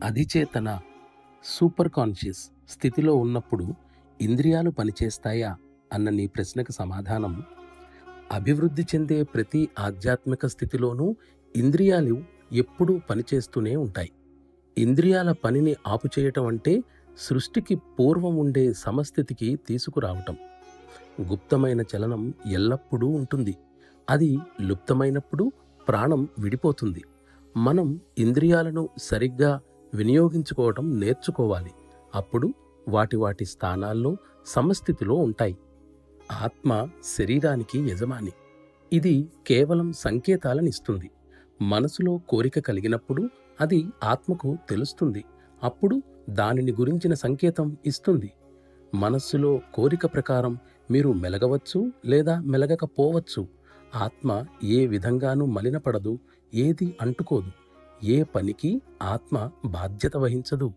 అధిచేతన super conscious స్థితిలో ఉన్నప్పుడు ఇంద్రియాలు పనిచేస్తాయా అన్న నీ ప్రశ్నకు సమాధానం, అభివృద్ధి చెందే ప్రతి ఆధ్యాత్మిక స్థితిలోనూ ఇంద్రియాలు ఎప్పుడూ పనిచేస్తూనే ఉంటాయి. ఇంద్రియాల పనిని ఆపుచేయటం అంటే సృష్టికి పూర్వం ఉండే సమస్థితికి తీసుకురావటం. గుప్తమైన చలనం ఎల్లప్పుడూ ఉంటుంది. అది లుప్తమైనప్పుడు ప్రాణం విడిపోతుంది. మనం ఇంద్రియాలను సరిగ్గా వినియోగించుకోవటం నేర్చుకోవాలి. అప్పుడు వాటి వాటి స్థానాల్లో సమస్థితిలో ఉంటాయి. ఆత్మ శరీరానికి యజమాని. ఇది కేవలం సంకేతాలనిస్తుంది. మనసులో కోరిక కలిగినప్పుడు అది ఆత్మకు తెలుస్తుంది. అప్పుడు దానిని గురించిన సంకేతం ఇస్తుంది. మనస్సులో కోరిక ప్రకారం మీరు మెలగవచ్చు లేదా మెలగకపోవచ్చు. ఆత్మ ఏ విధంగానూ మలినపడదు, ఏది అంటుకోదు. ఏ పనికి ఆత్మ బాధ్యత వహించదు.